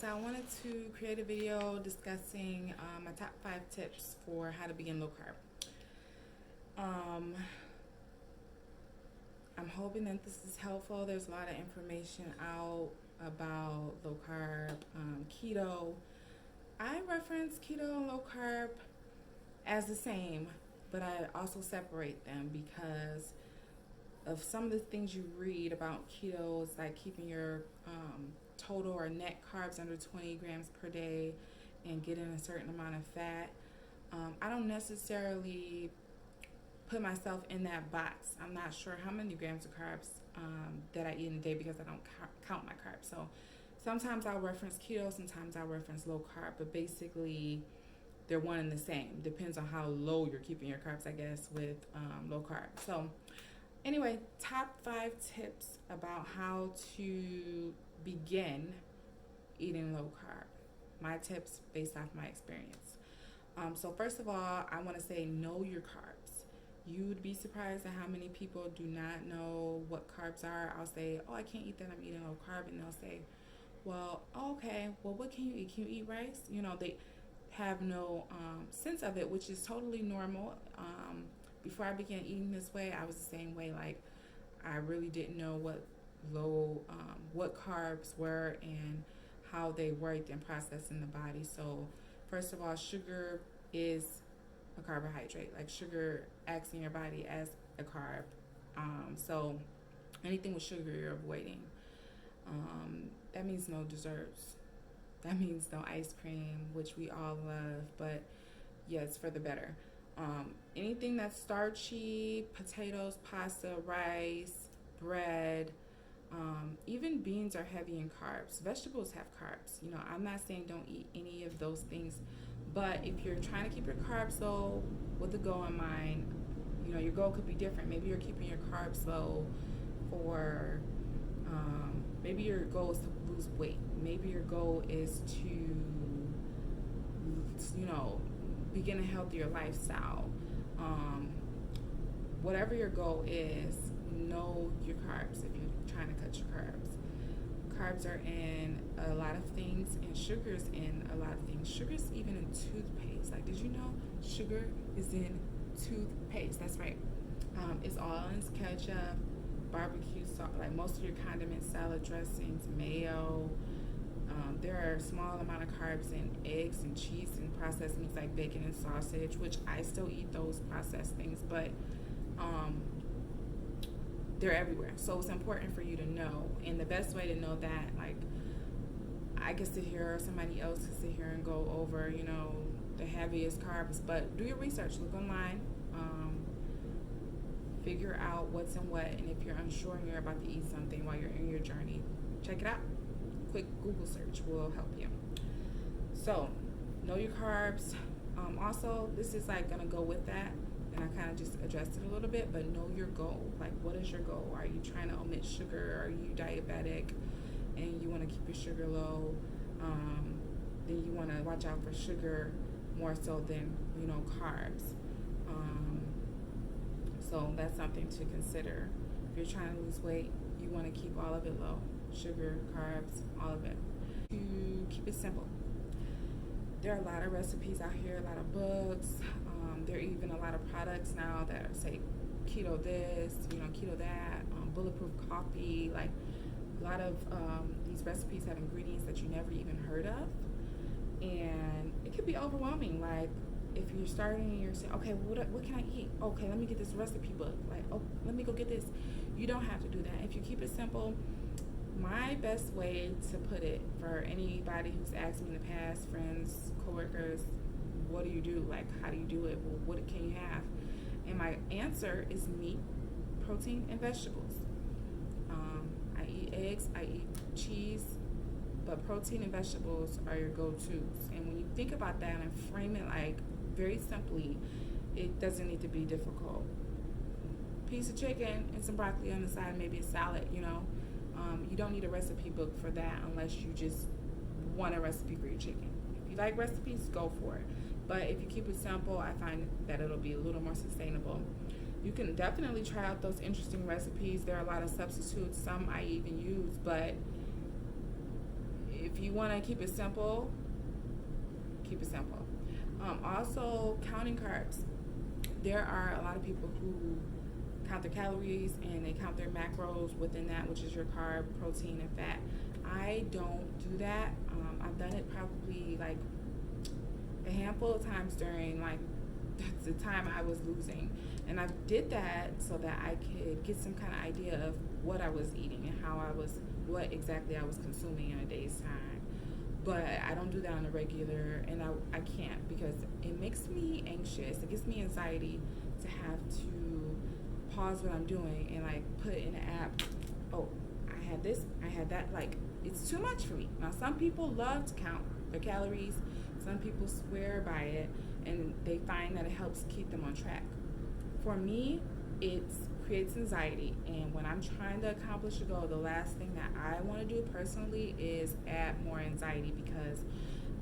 So I wanted to create a video discussing my top 5 tips for how to begin low carb. I'm hoping that this is helpful. There's a lot of information out about low carb, keto. I reference keto and low carb as the same, but I also separate them because of some of the things you read about keto. It's like keeping your total or net carbs under 20 grams per day and getting a certain amount of fat. I don't necessarily put myself in that box. I'm not sure how many grams of carbs that I eat in a day because I don't count my carbs. So sometimes I'll reference keto, sometimes I'll reference low carb, but basically they're one and the same. Depends on how low you're keeping your carbs, I guess, with low carb. So anyway, top 5 tips about how to begin eating low carb. My tips based off my experience. So first of all, I want to say know your carbs. You'd be surprised at how many people do not know what carbs are. I'll say, oh, I can't eat that, I'm eating low carb. And they'll say, well, okay, well, what can you eat? Can you eat rice? You know, they have no sense of it, which is totally normal. Before I began eating this way, I was the same way. Like, I really didn't know what carbs were and how they worked and processed in the body. So first of all, sugar is a carbohydrate. Like, sugar acts in your body as a carb. So anything with sugar you're avoiding. That means no desserts. That means no ice cream, which we all love, but yes, for the better. Anything that's starchy, potatoes, pasta, rice, bread, even beans are heavy in carbs. Vegetables have carbs. You know, I'm not saying don't eat any of those things, but if you're trying to keep your carbs low with a goal in mind, you know, your goal could be different. Maybe you're keeping your carbs low for, maybe your goal is to lose weight. Maybe your goal is to, you know, begin a healthier lifestyle. Whatever your goal is, know your carbs if you're trying to cut your carbs. Carbs are in a lot of things, and sugar's in a lot of things. Sugar's even in toothpaste. Like, did you know sugar is in toothpaste? That's right. It's all in ketchup, barbecue sauce, like most of your condiments, salad dressings, mayo. There are a small amount of carbs in eggs and cheese and processed meats like bacon and sausage, which I still eat those processed things, but they're everywhere. So it's important for you to know. And the best way to know that, like, I can sit here or somebody else can sit here and go over, you know, the heaviest carbs, but do your research, look online, figure out what's in what, and if you're unsure and you're about to eat something while you're in your journey, check it out. Quick Google search will help you. So know your carbs. Also, this is like gonna go with that, and I kind of just addressed it a little bit, but know your goal. Like, what is your goal? Are you trying to omit sugar? Are you diabetic and you want to keep your sugar low? Then you want to watch out for sugar more so than, you know, carbs. So that's something to consider. If you're trying to lose weight, you want to keep all of it low. Sugar, carbs, all of it. To keep it simple. There are a lot of recipes out here, a lot of books. There are even a lot of products now that say keto this, you know, keto that, bulletproof coffee. Like, a lot of these recipes have ingredients that you never even heard of. And it could be overwhelming. Like, if you're starting and you're saying, okay, what can I eat? Okay, let me get this recipe book. Like, oh, let me go get this. You don't have to do that. If you keep it simple, my best way to put it for anybody who's asked me in the past, friends, coworkers, what do you do? Like, how do you do it? Well, what can you have? And my answer is meat, protein, and vegetables. I eat eggs, I eat cheese, but protein and vegetables are your go-tos. And when you think about that and frame it like very simply, it doesn't need to be difficult. Piece of chicken and some broccoli on the side, maybe a salad, you know. You don't need a recipe book for that unless you just want a recipe for your chicken. If you like recipes, go for it. But if you keep it simple, I find that it'll be a little more sustainable. You can definitely try out those interesting recipes. There are a lot of substitutes, some I even use, but if If you want to keep it simple, keep it simple. Also, counting carbs. There are a lot of people who count their calories and they count their macros within that, which is your carb, protein, and fat. I don't do that. I've done it probably like a handful of times during like the time I was losing, and I did that so that I could get some kind of idea of what I was eating and what exactly I was consuming in a day's time. But I don't do that on a regular, and I can't, because it makes me anxious. It gives me anxiety to have to pause what I'm doing and like put in an app, oh, I had this, I had that. Like, it's too much for me. Now, some people love to count their calories. Some people swear by it, and they find that it helps keep them on track. For me, it creates anxiety, and when I'm trying to accomplish a goal, the last thing that I want to do personally is add more anxiety, because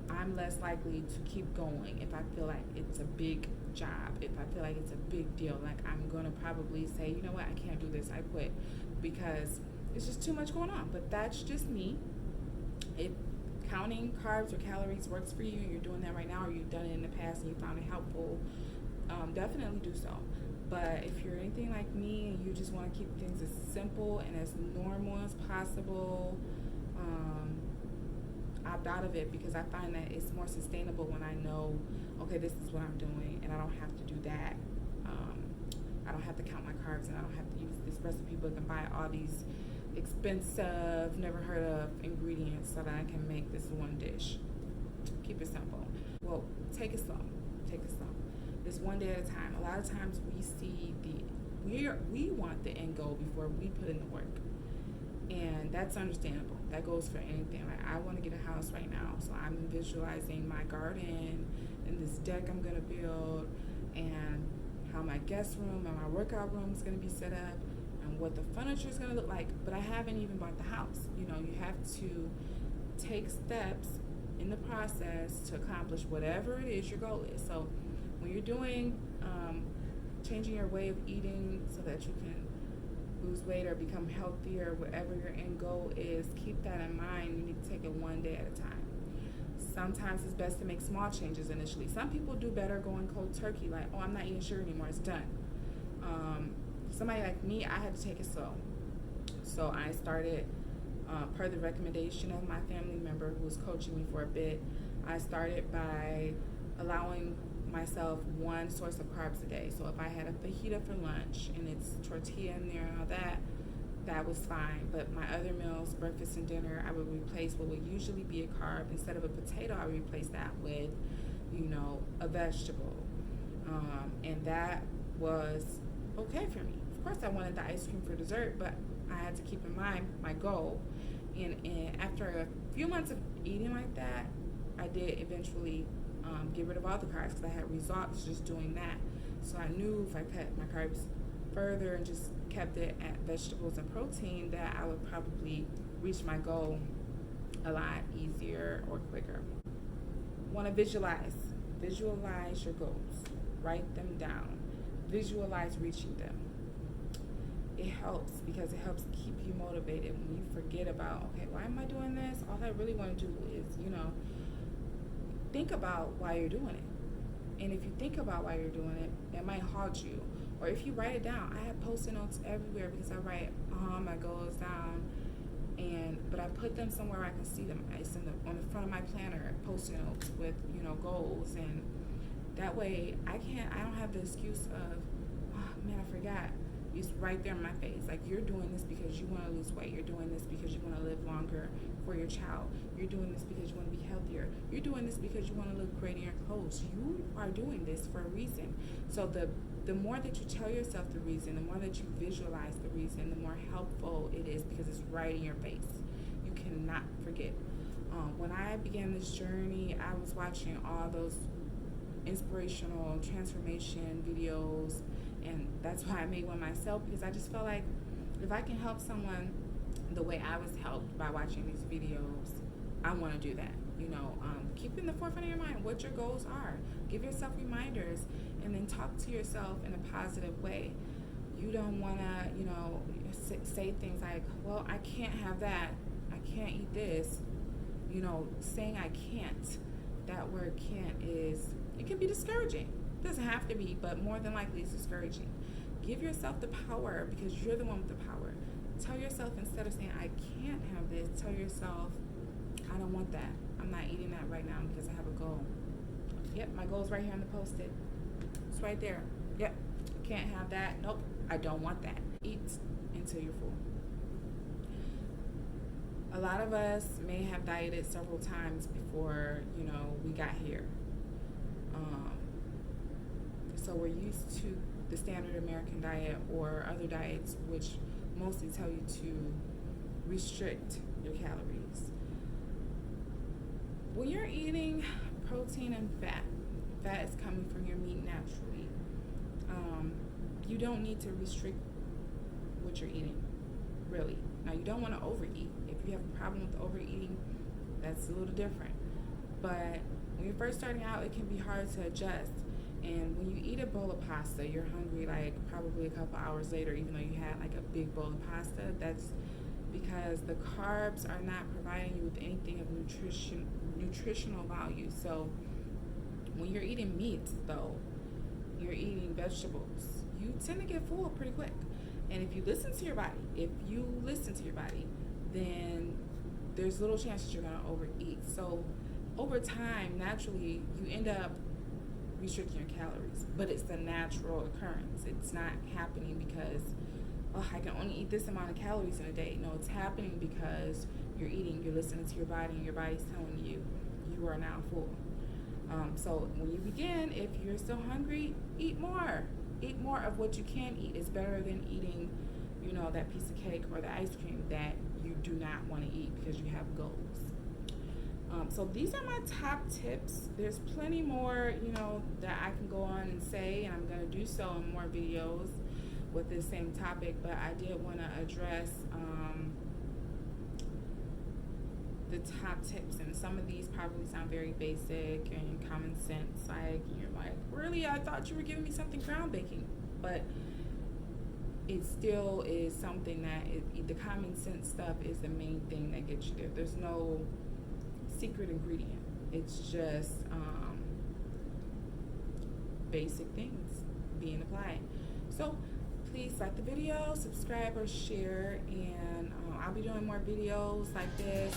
I'm less likely to keep going if I feel like it's a big job, if I feel like it's a big deal. Like, I'm going to probably say, you know what, I can't do this, I quit, because it's just too much going on. But that's just me. If counting carbs or calories works for you, and you're doing that right now, or you've done it in the past and you found it helpful, definitely do so. But if you're anything like me and you just want to keep things as simple and as normal as possible, opt out of it, because I find that it's more sustainable when I know, okay, this is what I'm doing, and I don't have to do that. I don't have to count my carbs, and I don't have to use this recipe book and buy all these expensive, never heard of ingredients so that I can make this one dish. Keep it simple. Well, take it slow. Take it slow. This one day at a time. A lot of times we want the end goal before we put in the work, and that's understandable. That goes for anything. Like, I want to get a house right now, so I'm visualizing my garden and this deck I'm gonna build, and how my guest room and my workout room is gonna be set up, and what the furniture is gonna look like. But I haven't even bought the house. You know, you have to take steps in the process to accomplish whatever it is your goal is. So when you're doing changing your way of eating so that you can lose weight or become healthier, whatever your end goal is, keep that in mind. You need to take it one day at a time. Sometimes it's best to make small changes initially. Some people do better going cold turkey, like, oh, I'm not eating sugar anymore, it's done. Somebody like me, I had to take it slow. So I started, per the recommendation of my family member who was coaching me for a bit, I started by allowing myself one source of carbs a day. So if I had a fajita for lunch and it's tortilla in there and all that, that was fine. But my other meals, breakfast and dinner, I would replace what would usually be a carb. Instead of a potato, I would replace that with, a vegetable. And that was okay for me. Of course, I wanted the ice cream for dessert, but I had to keep in mind my goal. And after a few months of eating like that, I did eventually get rid of all the carbs, because I had results just doing that. So I knew if I cut my carbs further and just kept it at vegetables and protein, that I would probably reach my goal a lot easier or quicker. Want to visualize your goals, write them down, visualize reaching them. It helps, because it helps keep you motivated when you forget about, okay, why am I doing this? All I really want to do is, think about why you're doing it. And if you think about why you're doing it, it might halt you. Or if you write it down, I have Post-it notes everywhere, because I write my goals down, but I put them somewhere where I can see them. It's on the front of my planner, Post-it notes with goals, and that way I don't have the excuse of, oh man, I forgot. It's right there in my face. Like, you're doing this because you want to lose weight. You're doing this because you want to live longer for your child. You're doing this because you want to be healthier. You're doing this because you want to look great in your clothes. You are doing this for a reason. So the more that you tell yourself the reason, the more that you visualize the reason, the more helpful it is, because it's right in your face. You cannot forget. When I began this journey, I was watching all those inspirational transformation videos, and that's why I made one myself, because I just felt like if I can help someone the way I was helped by watching these videos, I want to do that. Keep in the forefront of your mind what your goals are. Give yourself reminders, and then talk to yourself in a positive way. You don't want to, say things like, well, I can't have that, I can't eat this, You know, saying I can't, that word can't it can be discouraging. It doesn't have to be, but more than likely it's discouraging. Give yourself the power, because you're the one with the power. Tell yourself, instead of saying I can't have this, tell yourself, I don't want that. I'm not eating that right now because I have a goal. Yep, my goal's right here on the post-it. It's right there. Yep, can't have that. Nope, I don't want that. Eat until you're full. A lot of us may have dieted several times before, you know, we got here. So we're used to the standard American diet or other diets, which mostly tell you to restrict your calories. When you're eating protein and fat is coming from your meat naturally. You don't need to restrict what you're eating, really. Now, you don't want to overeat. If you have a problem with overeating, that's a little different. But when you're first starting out, it can be hard to adjust. And when you eat a bowl of pasta, you're hungry like probably a couple hours later, even though you had like a big bowl of pasta. That's because the carbs are not providing you with anything of nutritional value. So when you're eating meats, though, you're eating vegetables, you tend to get full pretty quick. And if you listen to your body, then there's little chances you're going to overeat. So over time, naturally, you end up restricting your calories, but it's a natural occurrence. It's not happening because, oh, I can only eat this amount of calories in a day. No, it's happening because you're eating, you're listening to your body, and your body's telling you you are now full. So when you begin, if you're still hungry, eat more. Eat more of what you can eat. It's better than eating, you know, that piece of cake or the ice cream that you do not want to eat because you have goals. So these are my top tips. There's plenty more, you know, that I can go on and say, and I'm going to do so in more videos with this same topic, but I did want to address the top tips, and some of these probably sound very basic and common sense, like you're like, really, I thought you were giving me something groundbreaking, but it still is something that the common sense stuff is the main thing that gets you there. There's no secret ingredient. It's just basic things being applied. So please like the video, subscribe or share, and I'll be doing more videos like this.